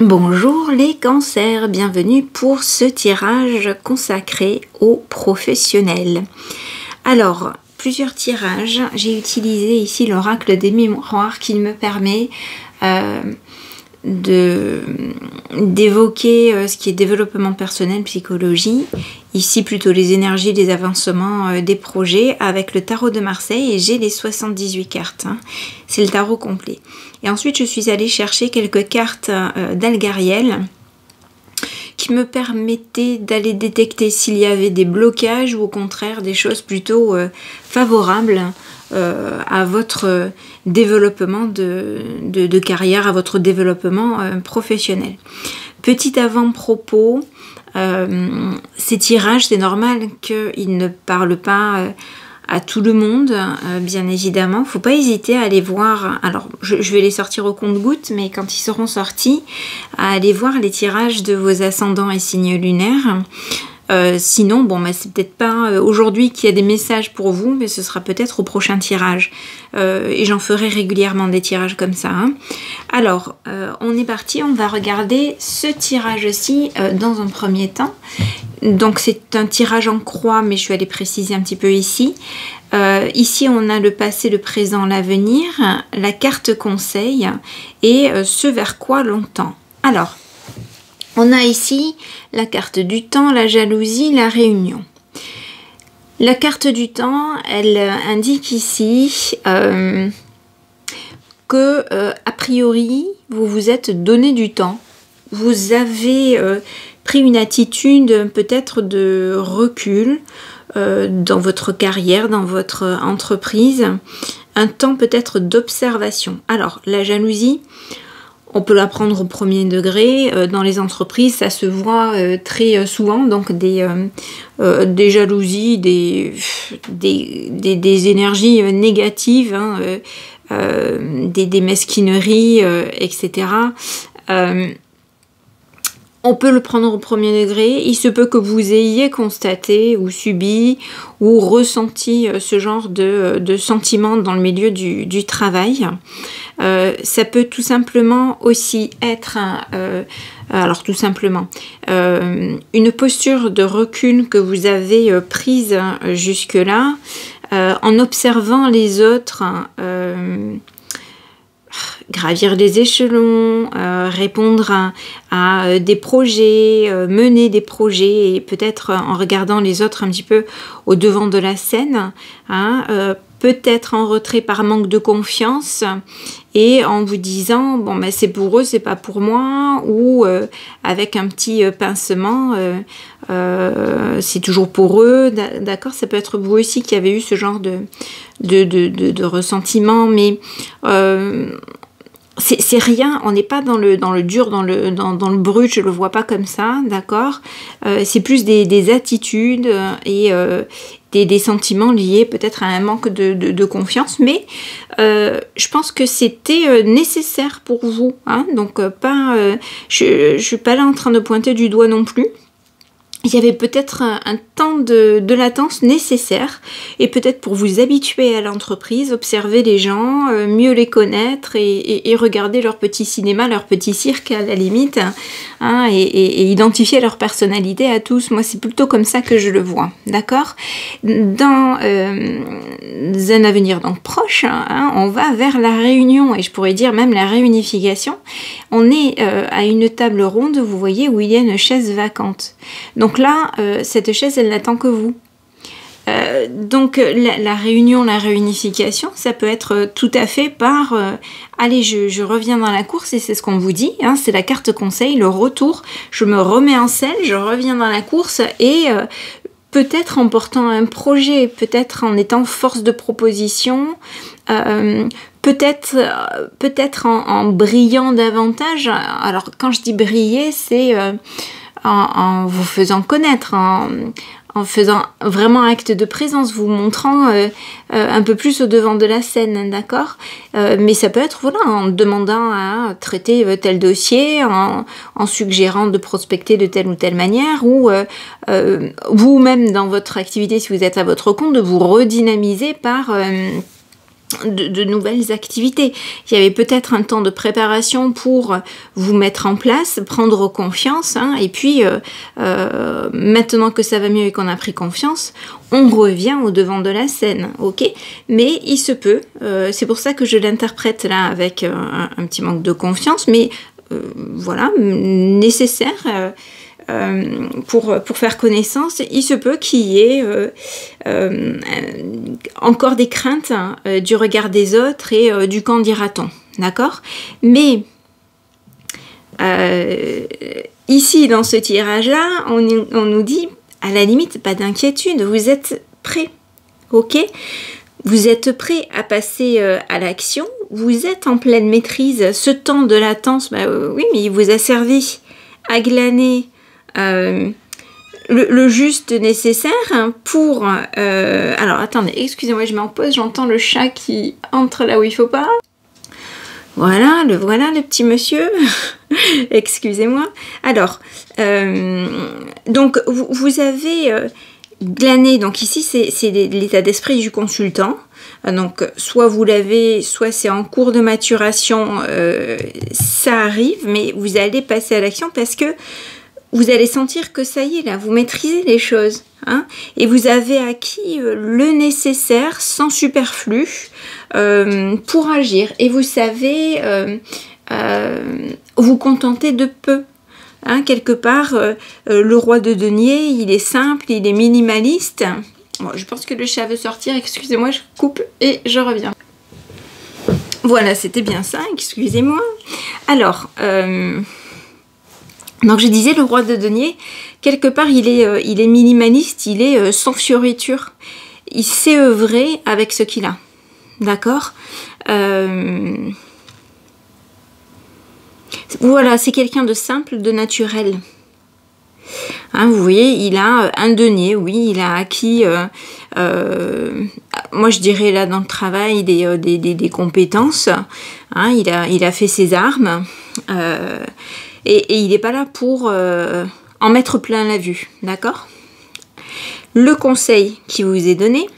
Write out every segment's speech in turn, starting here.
Bonjour les cancers, bienvenue pour ce tirage consacré aux professionnels. Alors, plusieurs tirages, j'ai utilisé ici l'oracle des mémoires qui me permet d'évoquer ce qui est développement personnel, psychologie, ici plutôt les énergies, les avancements des projets avec le tarot de Marseille et j'ai les 78 cartes, c'est le tarot complet. Et ensuite je suis allée chercher quelques cartes d'Algariel qui me permettaient d'aller détecter s'il y avait des blocages ou au contraire des choses plutôt favorables à votre développement de carrière, à votre développement professionnel. Petit avant-propos, ces tirages, c'est normal qu'ils ne parlent pas à tout le monde, bien évidemment. Il ne faut pas hésiter à aller voir, alors je vais les sortir au compte-gouttes, mais quand ils seront sortis, à aller voir les tirages de vos ascendants et signes lunaires. Sinon, bon, bah, c'est peut-être pas aujourd'hui qu'il y a des messages pour vous, mais ce sera peut-être au prochain tirage. Et j'en ferai régulièrement des tirages comme ça. Alors, on est parti, on va regarder ce tirage-ci dans un premier temps. Donc, c'est un tirage en croix, mais je suis allée préciser un petit peu ici. Ici, on a le passé, le présent, l'avenir, la carte conseil et ce vers quoi l'on tend. Alors, on a ici la carte du temps, la jalousie, la réunion. La carte du temps, elle indique ici que, a priori, vous vous êtes donné du temps. Vous avez pris une attitude peut-être de recul dans votre carrière, dans votre entreprise. Un temps peut-être d'observation. Alors, la jalousie, on peut la prendre au premier degré. Dans les entreprises, ça se voit très souvent, donc des jalousies, des énergies négatives, des mesquineries, etc. On peut le prendre au premier degré. Il se peut que vous ayez constaté ou subi ou ressenti ce genre de sentiments dans le milieu du travail. Ça peut tout simplement aussi être, alors tout simplement, une posture de recul que vous avez prise jusque-là, en observant les autres gravir les échelons, répondre à des projets, mener des projets et peut-être en regardant les autres un petit peu au devant de la scène, peut-être en retrait par manque de confiance et en vous disant bon ben c'est pour eux, c'est pas pour moi, ou avec un petit pincement, c'est toujours pour eux, d'accord, ça peut être vous aussi qui avez eu ce genre de ressentiment, mais c'est rien, on n'est pas dans le dur, dans le brut, je le vois pas comme ça, d'accord, c'est plus des attitudes et des sentiments liés peut-être à un manque de confiance, mais je pense que c'était nécessaire pour vous, donc je suis pas là en train de pointer du doigt non plus. Il y avait peut-être un temps de latence nécessaire et peut-être pour vous habituer à l'entreprise, observer les gens, mieux les connaître et regarder leur petit cinéma, leur petit cirque à la limite, et identifier leur personnalité à tous. Moi, c'est plutôt comme ça que je le vois, d'accord ? Dans un avenir donc proche, on va vers la réunion et je pourrais dire même la réunification. On est à une table ronde, vous voyez, où il y a une chaise vacante. Donc là, cette chaise, elle n'attend que vous. Donc la réunion, la réunification, ça peut être tout à fait par allez, je reviens dans la course et c'est ce qu'on vous dit, c'est la carte conseil, le retour, je me remets en selle, je reviens dans la course et peut-être en portant un projet, peut-être en étant force de proposition, peut-être en brillant davantage. Alors quand je dis briller, c'est en vous faisant connaître, en faisant vraiment acte de présence, vous montrant un peu plus au devant de la scène, d'accord, mais ça peut être voilà, en demandant à traiter tel dossier, en suggérant de prospecter de telle ou telle manière, ou vous-même dans votre activité, si vous êtes à votre compte, de vous redynamiser par de nouvelles activités. Il y avait peut-être un temps de préparation pour vous mettre en place, prendre confiance, hein, et puis maintenant que ça va mieux et qu'on a pris confiance, on revient au devant de la scène, ok? Mais il se peut, c'est pour ça que je l'interprète là avec un petit manque de confiance, mais voilà, nécessaire pour faire connaissance. Il se peut qu'il y ait encore des craintes du regard des autres et du qu'en dira-t-on, d'accord? Mais ici, dans ce tirage-là, on nous dit, à la limite, pas d'inquiétude, vous êtes prêts, ok? Vous êtes prêts à passer à l'action, vous êtes en pleine maîtrise. Ce temps de latence, oui, mais il vous a servi à glaner le juste nécessaire pour... alors, attendez, excusez-moi, je mets en pause, j'entends le chat qui entre là où il faut pas. Voilà le petit monsieur. Excusez-moi. Alors, donc, vous avez glané, donc ici, c'est l'état d'esprit du consultant. Donc, soit vous l'avez, soit c'est en cours de maturation, ça arrive, mais vous allez passer à l'action parce que vous allez sentir que ça y est, là, vous maîtrisez les choses, hein, et vous avez acquis le nécessaire, sans superflu, pour agir. Et vous savez vous contenter de peu. Hein, quelque part, le roi de denier, il est simple, il est minimaliste. Bon, je pense que le chat veut sortir, excusez-moi, je coupe et je reviens. Voilà, c'était bien ça, excusez-moi. Alors... donc je disais, le roi de denier, quelque part il est minimaliste, il est sans fioriture. Il sait œuvrer avec ce qu'il a. D'accord, voilà, c'est quelqu'un de simple, de naturel. Hein, vous voyez, il a un denier, oui, il a acquis, moi je dirais là dans le travail, des compétences. Hein, il a fait ses armes. Et il n'est pas là pour en mettre plein la vue, d'accord? Le conseil qui vous est donné,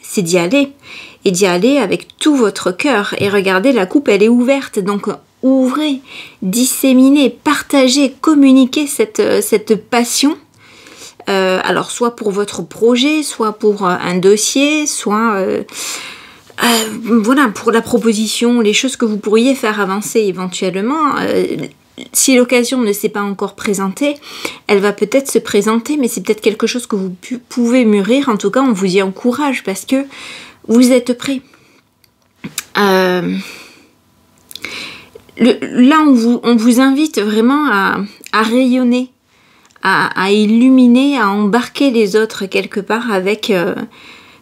c'est d'y aller. Et d'y aller avec tout votre cœur. Et regardez, la coupe, elle est ouverte. Donc, ouvrez, disséminez, partagez, communiquez cette passion. Alors, soit pour votre projet, soit pour un dossier, soit... voilà, pour la proposition, les choses que vous pourriez faire avancer éventuellement... si l'occasion ne s'est pas encore présentée, elle va peut-être se présenter, mais c'est peut-être quelque chose que vous pouvez mûrir. En tout cas, on vous y encourage parce que vous êtes prêts. Là, on vous invite vraiment à rayonner, à illuminer, à embarquer les autres quelque part avec...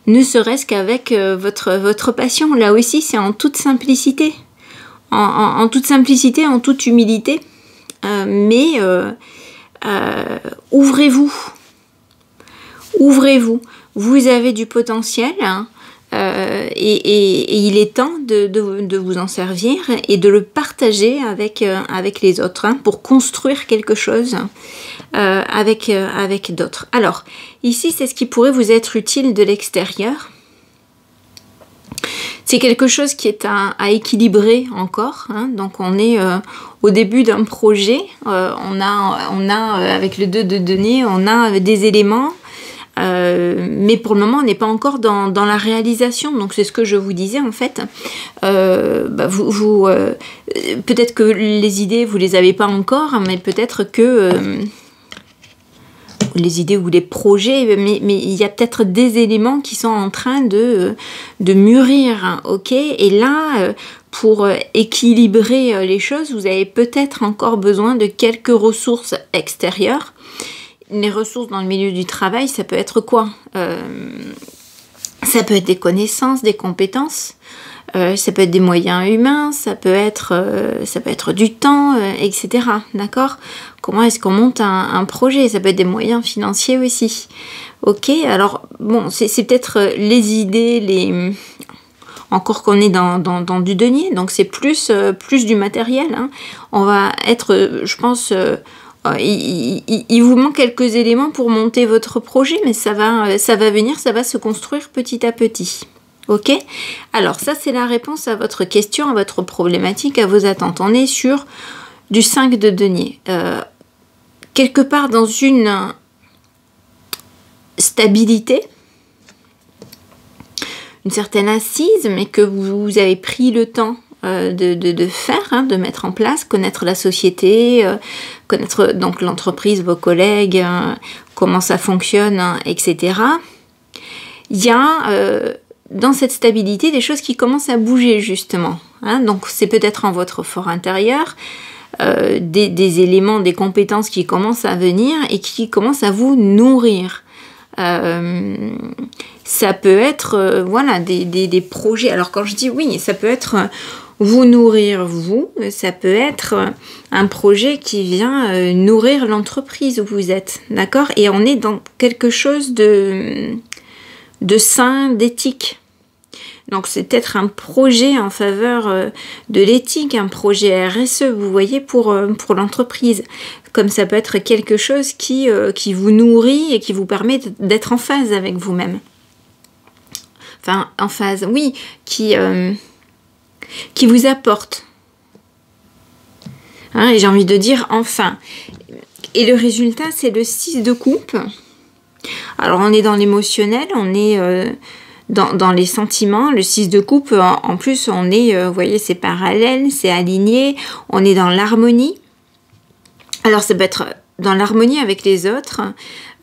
ne serait-ce qu'avec votre passion. Là aussi, c'est en toute simplicité. En toute simplicité, en toute humilité, mais ouvrez-vous. Ouvrez-vous. Vous avez du potentiel, hein, et il est temps de vous en servir et de le partager avec les autres, hein, pour construire quelque chose avec d'autres. Alors, ici, c'est ce qui pourrait vous être utile de l'extérieur. C'est quelque chose qui est à équilibrer encore, hein. Donc on est au début d'un projet, on a avec le 2 de denier, on a des éléments, mais pour le moment on n'est pas encore dans la réalisation. Donc c'est ce que je vous disais en fait, peut-être que les idées vous les avez pas encore, mais peut-être que... les idées ou les projets, mais il y a peut-être des éléments qui sont en train de mûrir, hein, ok? Et là, pour équilibrer les choses, vous avez peut-être encore besoin de quelques ressources extérieures. Les ressources dans le milieu du travail, ça peut être quoi? Ça peut être des connaissances, des compétences, ça peut être des moyens humains, ça peut être du temps, etc. D'accord? Comment est-ce qu'on monte un projet? Ça peut être des moyens financiers aussi. Ok, alors bon, c'est peut-être les idées, encore qu'on est dans du denier, donc c'est plus du matériel, hein. On va être, je pense, il vous manque quelques éléments pour monter votre projet, mais ça va venir, ça va se construire petit à petit. Ok? Alors ça, c'est la réponse à votre question, à votre problématique, à vos attentes. On est sur du 5 de denier. Quelque part dans une stabilité, une certaine assise, mais que vous avez pris le temps de faire, hein, de mettre en place, connaître la société, connaître donc l'entreprise, vos collègues, comment ça fonctionne, hein, etc. Il y a dans cette stabilité des choses qui commencent à bouger justement. Hein, donc c'est peut-être en votre fort intérieur, des éléments, des compétences qui commencent à venir et qui commencent à vous nourrir. Ça peut être voilà, des projets. Alors quand je dis oui, ça peut être vous nourrir vous, ça peut être un projet qui vient nourrir l'entreprise où vous êtes, d'accord? Et on est dans quelque chose de sain, d'éthique. Donc c'est peut-être un projet en faveur de l'éthique, un projet RSE, vous voyez, pour l'entreprise. Comme ça peut être quelque chose qui vous nourrit et qui vous permet d'être en phase avec vous-même. Enfin, en phase, oui, qui vous apporte. Hein, et j'ai envie de dire enfin. Et le résultat, c'est le 6 de coupe. Alors on est dans l'émotionnel, on est dans les sentiments. Le 6 de coupe, en plus, on est, vous voyez, c'est parallèle, c'est aligné, on est dans l'harmonie. Alors ça peut être dans l'harmonie avec les autres,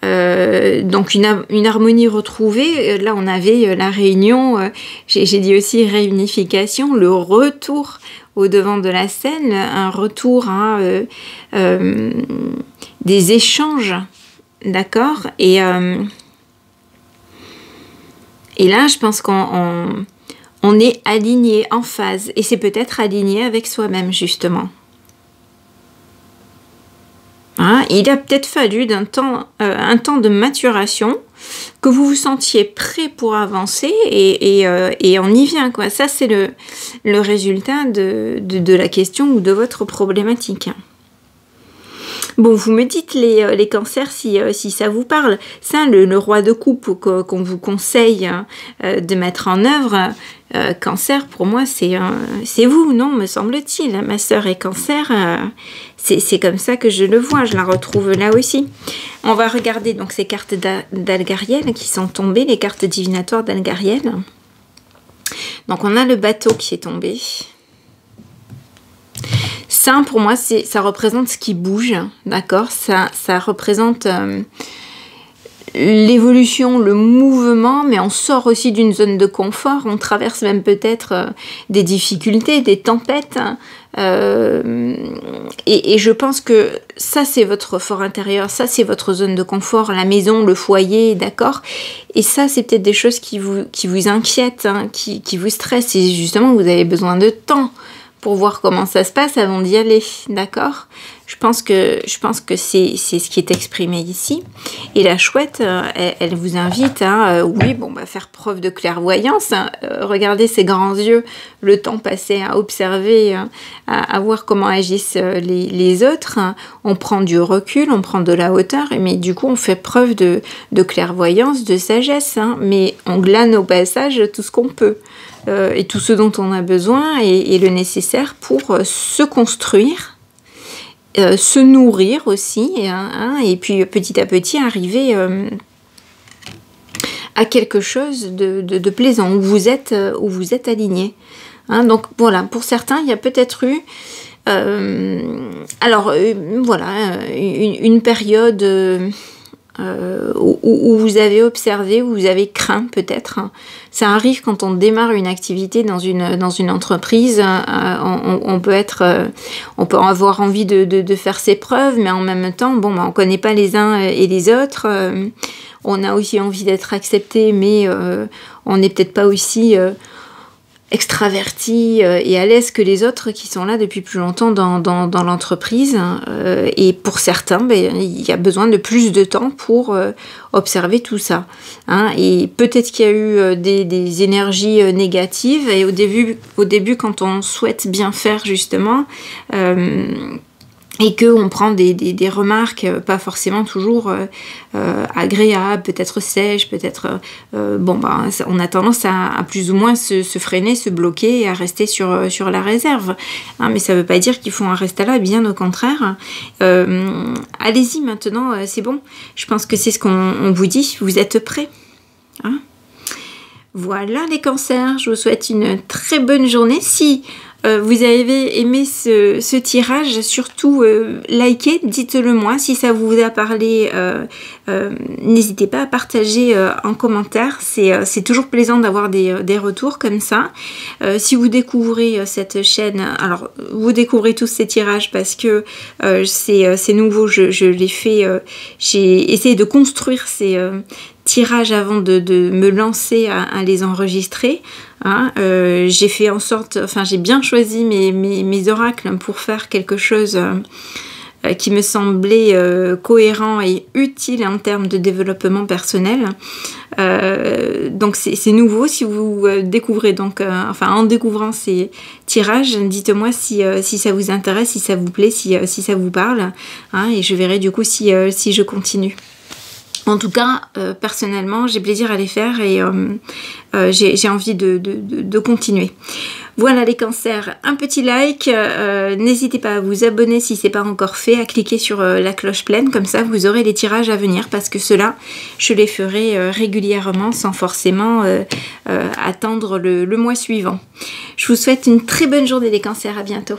donc une harmonie retrouvée. Là on avait la réunion, j'ai dit aussi réunification, le retour au devant de la scène, un retour à des échanges, d'accord, et là je pense qu'on est aligné, en phase, et c'est peut-être aligné avec soi-même justement. Hein, il a peut-être fallu un temps de maturation, que vous vous sentiez prêt pour avancer et on y vient, quoi. Ça, c'est le résultat de la question ou de votre problématique. Bon, vous me dites les cancers si ça vous parle. Ça, le roi de coupe qu'on vous conseille de mettre en œuvre, cancer, pour moi, c'est vous, non, me semble-t-il. Ma sœur est cancer, c'est comme ça que je le vois, je la retrouve là aussi. On va regarder donc ces cartes d'Algariel qui sont tombées, les cartes divinatoires d'Algariel. Donc on a le bateau qui est tombé. Ça, pour moi, ça représente ce qui bouge, d'accord? Ça représente l'évolution, le mouvement, mais on sort aussi d'une zone de confort, on traverse même peut-être des difficultés, des tempêtes, et je pense que ça c'est votre fort intérieur, ça c'est votre zone de confort, la maison, le foyer, d'accord, et ça c'est peut-être des choses qui vous inquiètent, hein, qui vous stressent, et justement vous avez besoin de temps pour voir comment ça se passe avant d'y aller, d'accord? Je pense que c'est ce qui est exprimé ici. Et la chouette, elle vous invite à, oui, bon, bah, faire preuve de clairvoyance, hein, regarder ses grands yeux, le temps passé à observer, hein, à voir comment agissent les autres. Hein. On prend du recul, on prend de la hauteur, mais du coup, on fait preuve de clairvoyance, de sagesse, hein, mais on glane au passage tout ce qu'on peut. Et tout ce dont on a besoin et le nécessaire pour se construire, se nourrir aussi, hein, et puis petit à petit arriver à quelque chose de plaisant, où vous êtes aligné. Hein, donc voilà, pour certains, il y a peut-être eu voilà, une période où vous avez observé, où vous avez craint peut-être. Ça arrive quand on démarre une activité dans une entreprise, on peut avoir envie de faire ses preuves, mais en même temps, bon, bah, on ne connaît pas les uns et les autres. On a aussi envie d'être accepté, mais on n'est peut-être pas aussi extraverti et à l'aise que les autres qui sont là depuis plus longtemps dans l'entreprise. Et pour certains, ben, il y a besoin de plus de temps pour observer tout ça. Hein. Et peut-être qu'il y a eu des énergies négatives. Et au début, quand on souhaite bien faire, justement, et qu'on prend des remarques pas forcément toujours agréables, peut-être sèches, peut-être... on a tendance à plus ou moins se freiner, se bloquer et à rester sur la réserve. Hein, mais ça veut pas dire qu'il faut en rester là, bien au contraire. Allez-y maintenant, c'est bon. Je pense que c'est ce qu'on vous dit. Vous êtes prêts, hein? Voilà les cancers, je vous souhaite une très bonne journée. Si vous avez aimé ce tirage, surtout likez, dites-le moi. Si ça vous a parlé, n'hésitez pas à partager en commentaire. C'est toujours plaisant d'avoir des retours comme ça. Si vous découvrez cette chaîne, alors vous découvrez tous ces tirages parce que c'est nouveau, je l'ai fait, j'ai essayé de construire ces tirages avant de me lancer à les enregistrer. Hein, j'ai fait en sorte, enfin j'ai bien choisi mes oracles pour faire quelque chose qui me semblait cohérent et utile en termes de développement personnel. Donc c'est nouveau. Si vous découvrez donc, en découvrant ces tirages, dites-moi si ça vous intéresse, si ça vous plaît, si ça vous parle, hein, et je verrai du coup si je continue. En tout cas, personnellement, j'ai plaisir à les faire et j'ai envie de continuer. Voilà les cancers, un petit like, n'hésitez pas à vous abonner si ce n'est pas encore fait, à cliquer sur la cloche pleine, comme ça vous aurez les tirages à venir, parce que ceux-là, je les ferai régulièrement sans forcément attendre le mois suivant. Je vous souhaite une très bonne journée les cancers, à bientôt.